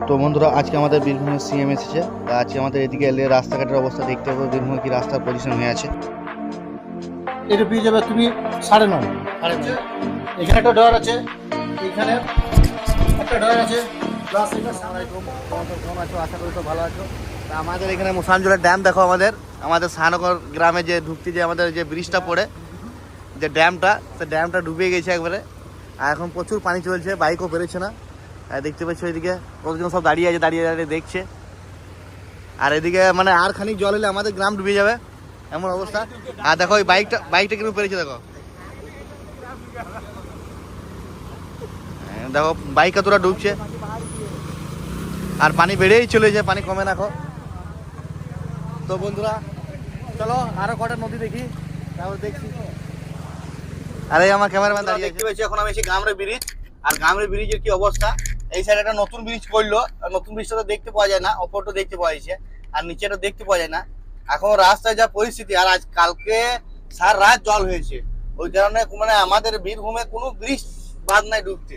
তো বন্ধুরা, আজকে আমাদের বীরভূমের সিএম এসেছে। আজকে আমাদের এদিকে এলে রাস্তাঘাটের অবস্থা দেখতে হবে, বীরভূমে কি রাস্তার পজিশন হয়ে আছে। এটা পেয়ে যাবে তুমি 9.5। এখানে একটা ডয়ার আছে, এখানে একটা ডয়ার আছে, প্লাস এটা কেমন আছো? আশা করি তো ভালো আছো। আমাদের এখানে মুসানজোলের ড্যাম দেখো, আমাদের শাহনগর গ্রামে যে ঢুকতে যে আমাদের যে ব্রিজটা পড়ে, যে ড্যামটা, সে ড্যামটা ডুবে গেছে একবারে। আর এখন প্রচুর পানি চলছে, বাইকও বেরোচ্ছে না। আর দেখতে পাচ্ছ এদিকে কতজন সব দাঁড়িয়ে আছে, দাঁড়িয়ে দাঁড়িয়ে দেখছে। আর এদিকে মানে আর খানিক জল হলে আমাদের গ্রাম ডুবে যাবে, এমন অবস্থা। আর দেখো ওই বাইকটা কিন্তু পেরেছে, দেখো দেখো বাইক কতটা ডুবছে। আর পানি বেড়েই চলেছে, পানি কমে না। তো বন্ধুরা চলো আরো কটা নদী দেখি, তারপর দেখছি। আরে আমার ক্যামেরাম্যান দাঁড়িয়ে দেখতে পেয়েছি। এখন আমি এসে গামরে ব্রিজ, আর গামরে ব্রিজের কি অবস্থা। এই সাইডে একটা নতুন ব্রিজ করলো, নতুন ব্রিজটা তো দেখতে পাওয়া যায় না, ওপরটা দেখতে পাওয়া যাচ্ছে আর নিচেটা দেখতে পাওয়া যায় না। এখন রাস্তায় যা পরিস্থিতি, আর আজ কালকে সারা রাত জল হয়েছে, ওই কারণে মানে আমাদের বীরভূমে কোনো ব্রিজ বাদ নাই ডুবতে,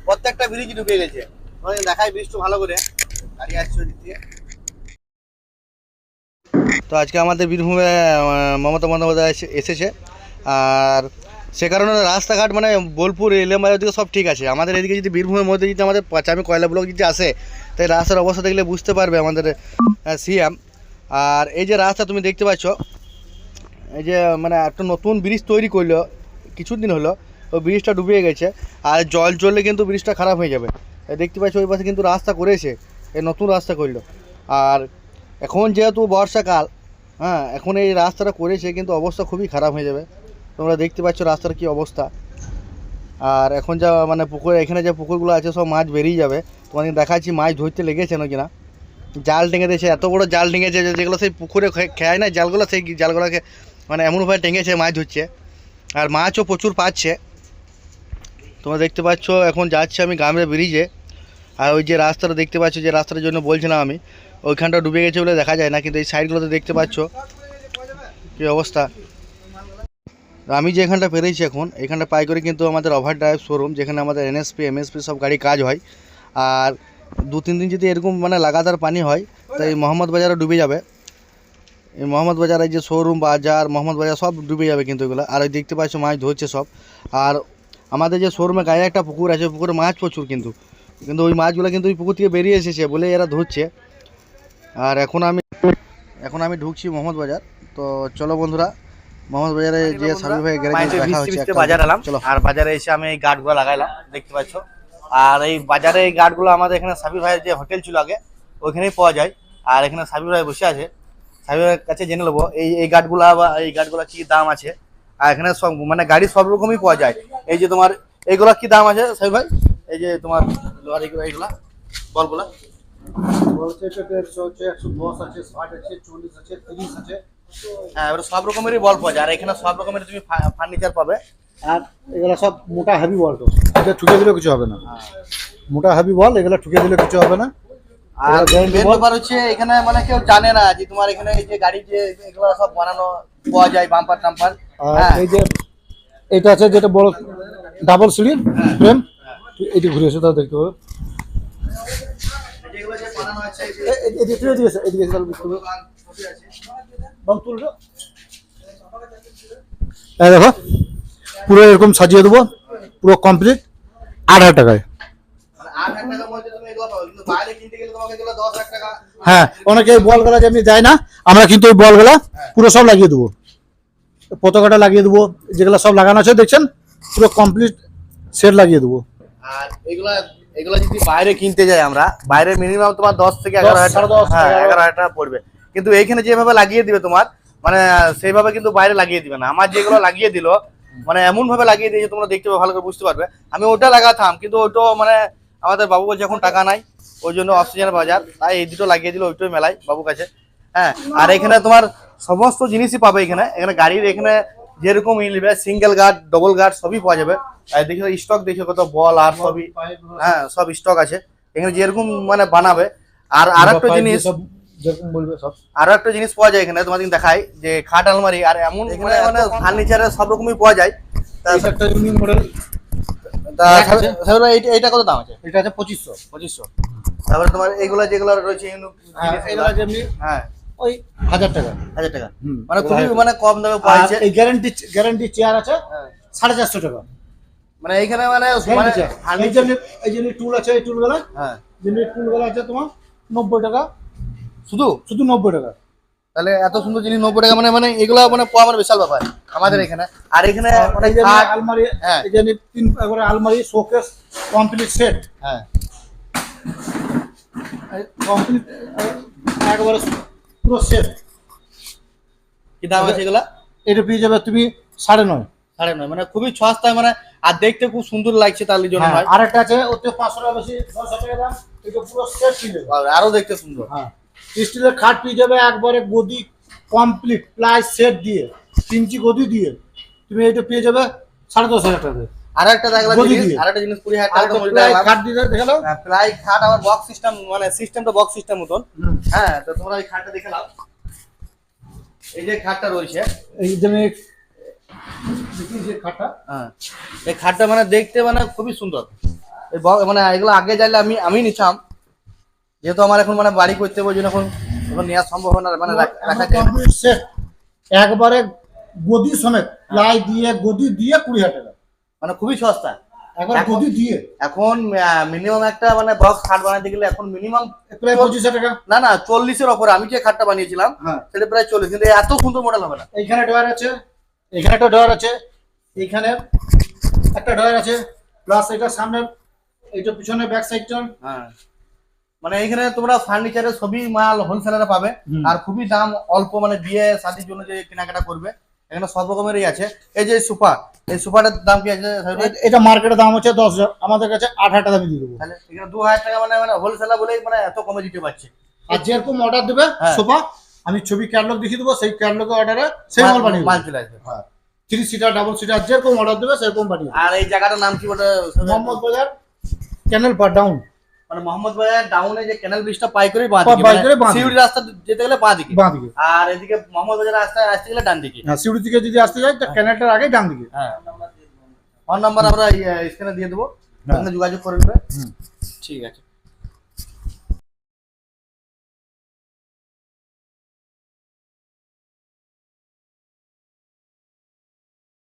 প্রত্যেকটা ব্রিজ ডুবে গেছে। দেখাই ব্রিজটা ভালো করে, দাঁড়িয়ে আসছে ওই দিক থেকে। তো আজকে আমাদের বীরভূমে মমতা বন্দ্যোপাধ্যায় এসেছে, আর সে কারণে রাস্তাঘাট মানে বোলপুর এলেমার দিকে সব ঠিক আছে। আমাদের এদিকে যদি বীরভূমের মধ্যে যদি আমাদের পাঁচামি কয়লা ব্লক যদি আসে, তাই রাস্তার অবস্থা দেখলে বুঝতে পারবে আমাদের সিএম। আর এই যে রাস্তা তুমি দেখতে পাচ্ছ, এই যে মানে একটা নতুন ব্রিজ তৈরি করলো কিছুদিন হলো, ওই ব্রিজটা ডুবে গেছে। আর জল চললে কিন্তু ব্রিজটা খারাপ হয়ে যাবে। দেখতে পাচ্ছ ওই পাশে কিন্তু রাস্তা করেছে, এই নতুন রাস্তা করলো। আর এখন যেহেতু বর্ষাকাল, হ্যাঁ, এখন এই রাস্তাটা করেছে কিন্তু অবস্থা খুবই খারাপ হয়ে যাবে। তোমরা দেখতে পাচ্ছ রাস্তার কি অবস্থা। আর এখন যা মানে পুকুর, এখানে যে পুকুরগুলো আছে সব মাছ বেরিয়ে যাবে। তোমাদের দেখাচ্ছি মাছ ধরতে লেগেছে না কিনা। জাল টেঙে দিয়েছে, এত বড় জাল টেঙেছে যেগুলো সেই পুকুরে খায় না জালগুলো, সেই জালগুলোকে মানে এমনভাবে টেঙেছে, মাছ ধরছে। আর মাছও প্রচুর পাচ্ছে। তোমরা দেখতে পাচ্ছ এখন যাচ্ছে আমি গামরে ব্রিজে। আর ওই যে রাস্তাটা দেখতে পাচ্ছ, যে রাস্তার জন্য বলছিলাম আমি, ওইখানটা ডুবে গেছে বলে দেখা যায় না, কিন্তু এই সাইডগুলোতে দেখতে পাচ্ছ কী অবস্থা। আমি যে এখানটা পেরেছি এখন, এখানটা পাই করে কিন্তু আমাদের ওভার ড্রাইভ শোরুম, যেখানে আমাদের এনএসপি এমএসপি সব গাড়ি কাজ হয়। আর 2-3 দিন যদি এরকম মানে লাগাতার পানি হয়, তাই মোহাম্মদ বাজারও ডুবে যাবে। এই মোহাম্মদ বাজারের যে শোরুম বাজার, মোহাম্মদ বাজার সব ডুবে যাবে কিন্তু এগুলো। আর ওই দেখতে পাচ্ছ মাছ ধরছে সব। আর আমাদের যে শোরুমে গায়ে একটা পুকুর আছে, পুকুরে মাছ প্রচুর, কিন্তু ওই মাছগুলো কিন্তু ওই পুকুর থেকে বেরিয়ে এসেছে বলে এরা ধরছে। আর এখন আমি ঢুকছি মোহাম্মদ বাজার। তো চলো বন্ধুরা, মোহাম্মদ বাজারে যে সাবি ভাই গ্যারেজে দেখা হচ্ছে। বাজার এলাম, আর বাজারে এসে আমি এই গার্ডগুলো লাগাইলাম, দেখতে পাচ্ছ। আর এই বাজারে এই গার্ডগুলো আমাদের এখানে সাবি ভাইয়ের যে হোটেল ছিল আগে, ওইখানেই পাওয়া যায়। আর এখানে সাবি ভাই বসে আছে, সাবি ভাইয়ের কাছে জেনে নেবো এই গার্ডগুলা বা এই গার্ডগুলা কি দাম আছে। আর এখানে সব মানে গাড়ি সব রকমই পাওয়া যায়। এই যে তোমার এইগুলা কি দাম আছে সাবি ভাই? এই যে তোমার লোহার এইগুলা বলগুলা বলছে 150 আছে, 110 আছে, 60 আছে, 40 আছে, 30 আছে। হ্যাঁ, এবার সব রকমেরই বল পাওয়া যায়। আর এখানে সব রকমের তুমি ফার্নিচার পাবে। আর এগুলো সব মোটা হেভি বল, তো এটা ঠুকে দিলে কিছু হবে না। মোটা হেভি বল, এগুলো ঠুকে দিলে কিছু হবে না। আর মেন ব্যাপার হচ্ছে এখানে মানে কেউ জানে না যে তোমার এখানে এই যে গাড়ি যে এগুলো সব বানানো পাওয়া যায়, বাম্পার টাম্পার। আর এই যে এটা আছে যেটা বড় ডাবল সিলির ফ্রেম, এটি ঘুরে এসে তাও দেখতে হবে। যেগুলো যে বানানো আছে এদিকে তাহলে বুঝতে হবে। বাম তুলটা এই দেখো, পুরো এরকম সাজিয়ে দেবো, পুরো কমপ্লিট 8,000 টাকায়। মানে 8,000 টাকার মধ্যে তুমি এগুলো পাবে, কিন্তু বাইরে কিনতে গেলে তোমাকে এগুলো 10,000 টাকা। হ্যাঁ, অনেকে এই বলগুলা যেমনি যায় না, আমরা কিন্তু ওই বলগুলা পুরো সব লাগিয়ে দেবো, পতাকাটা লাগিয়ে দেবো, যেগুলো সব লাগানো আছে দেখছেন, পুরো কমপ্লিট সেট লাগিয়ে দেবো। আর এগুলো যদি বাইরে কিনতে যাই আমরা, বাইরে মিনিমাম তোমার 10 থেকে 11,000 টাকা, হ্যাঁ 11,000 টাকা পড়বে। কিন্তু এইখানে যেভাবে লাগিয়ে দিবে তোমার, মানে সেইভাবে কিন্তু বাইরে লাগিয়ে দিবে না। আমার যেগুলো লাগিয়ে দিল মানে এমন ভাবে লাগিয়ে দিয়েছে, তোমরা দেখতে ভালো করে বুঝতে পারবে। আমি ওটা লাগাতাম, কিন্তু ওটাও মানে আমাদের বাবু বলছে এখন টাকা নাই, ওই জন্য অক্সিজেন বাজার, তাই এই দুটো লাগিয়ে দিল, ওইটাই মেলাই বাবু কাছে। হ্যাঁ, আর এখানে তোমার সমস্ত জিনিসই পাবে। এখানে গাড়ির এখানে যেরকম নিবে, সিঙ্গেল গার্ড ডবল গার্ড সবই পাওয়া যাবে। দেখো স্টক, দেখো কত বল আর সবই, হ্যাঁ সব স্টক আছে এখানে যেরকম মানে বানাবে। আর আরেকটা জিনিস, যেরকম বলবে সব আরো একটা জিনিস পাওয়া যায় এখানে, তোমাদের দেখাই যে খাট আলমারি। আর এমন এখানে মানে ফার্নিচারের সব রকমই পাওয়া যায়। একটা ইউনিক মডেল। এইটা কত দাম আছে? এটা আছে 2500। তারপরে তোমার এগুলো যেগুলো রয়েছে এগুলো যেমনি হ্যাঁ ওই 1000 টাকা। 1000 টাকা হুম, মানে খুবই 1000 মানে কম দামে পাওয়া আর যাচ্ছে। এই গ্যারান্টি চেয়ার আছে হ্যাঁ। 450 টাকা। মানে এইখানে মানে Guarantee chair। ফার্নিচার এই যে টুল আছে, এই টুলগুলো হ্যাঁ যেমনি টুলগুলো আছে তোমার 90 টাকা, শুধু। শুধু 90 টাকা। তাহলে এত সুন্দর জিনিস 90 টাকা মানে মানে এগুলো মানে পাওয়া মানে বিশাল ব্যাপার আমাদের এখানে। আর এখানে মানে এই যে খাট আলমারি, হ্যাঁ এই যে একবারে আলমারি শোকেস কমপ্লিট সেট, হ্যাঁ কমপ্লিট একবারে পুরো সেট। কি দাম আছে এগুলা? এটা পেয়ে যাবে তুমি 9.5। 9.5 মানে খুবই সস্তায় মানে আর দেখতে খুব সুন্দর লাগছে তার জন্য হ্যাঁ, ভাই। আরেকটা আছে ওতে 500 টাকা বেশি, 600 টাকা দাম। এটা পুরো সেট পেয়ে যাবে। আরো দেখতে সুন্দর। হ্যাঁ, স্টিলের খাট পেয়ে যাবে একবারে গদি কমপ্লিট প্লাই সেট দিয়ে, 3 ইঞ্চি গদি দিয়ে তুমি এটা পেয়ে যাবে 10,500 টাকা। আর একটা দেখলাম গদি জিনিস, দিয়ে। আর একটা জিনিস 20,000 আর টাকা দাম প্লাই খাট দিয়ে দেখালো। প্লাই খাট আবার বক্স সিস্টেম মানে সিস্টেমটা বক্স সিস্টেম মতন। হুম। হ্যাঁ তো তোমরা এই খাটটা দেখে নাও। এই যে খাটটা রয়েছে এই যে দেখি যে খাটটা, হ্যাঁ এই খাটটা মানে দেখতে মানে খুবই সুন্দর। এই মানে এগুলো আগে যাইলে আমি নিতাম, যেহেতু আমার এখন মানে বাড়ি করতে হবে ওই জন্য এখন এখন নেওয়া সম্ভব হয় না মানে রাখা যায় না। কমপ্লিট সেট একবারে গদি সমেত প্লাই দিয়ে গদি দিয়ে 20,000 টাকা। মানে খুবই সস্তা। একবার এখন- গদি দিয়ে এখন মিনিমাম একটা মানে বক্স খাট বানাতে গেলে এখন মিনিমাম প্রায় 25,000 টাকা। না 40-এর ওপরে। আমি যে খাটটা বানিয়েছিলাম হ্যাঁ, সেটা প্রায় 40, কিন্তু এত সুন্দর মডেল হবে না। এইখানে ডয়ার আছে, এখানে একটা ডয়ার আছে, এইখানে একটা ডয়ার আছে, প্লাস এটা সামনে, এইটা পিছনে ব্যাক সাইডটা। হ্যাঁ মানে এখানে তোমরা ফার্নিচারের সবই মাল হোলসেলারে পাবে। হুম। আর খুবই দাম অল্প, মানে বিয়ে শাদির জন্য যে কেনাকাটা করবে এখানে সব রকমেরই আছে। এই যে সোফা, এই সোফাটার দাম কি আছে সাহেব ভাই? এটা মার্কেটের দাম হচ্ছে 10,000, আমাদের কাছে 8,000 টাকা আমি দিয়ে দেবো। তাহলে এখানে 2,000 টাকা মানে মানে হোলসেলার বলেই মানে এত কমে দিতে পারছে। আর যেরকম অর্ডার দেবে হ্যাঁ। সোফা, আমি ছবি ক্যাটালগ দেখিয়ে দেবো, সেই ক্যাটালগে অর্ডারে সেই মাল বানিয়ে মাল দেবো। চলে আসবে। হ্যাঁ, 3 সিটার ডাবল সিটার যেরকম অর্ডার দেবে সেরকম বানিয়ে দেবো। আর এই জায়গাটার নাম কি বলে? মোহাম্মদ বাজার ক্যানেল পার ডাউন, মানে মোহাম্মদ বাজার ডাউনে যে ক্যানাল ব্রিজটা পাই করে পাই করে বাঁ দিকে। সিউড়ি রাস্তা যেতে গেলে বাঁ দিকে, বাঁ দিকে। আর এদিকে মোহাম্মদ বাজার রাস্তা আসতে গেলে ডান দিকে। হ্যাঁ, সিউড়ি থেকে যদি আসতে যাই তো ক্যানেলটার আগে ডান দিকে। হ্যাঁ ফোন নাম্বার আমরা স্ক্রিনে দিয়ে দেবো, হ্যাঁ। ওখানে যোগাযোগ করে নেবে। হুম। ঠিক আছে।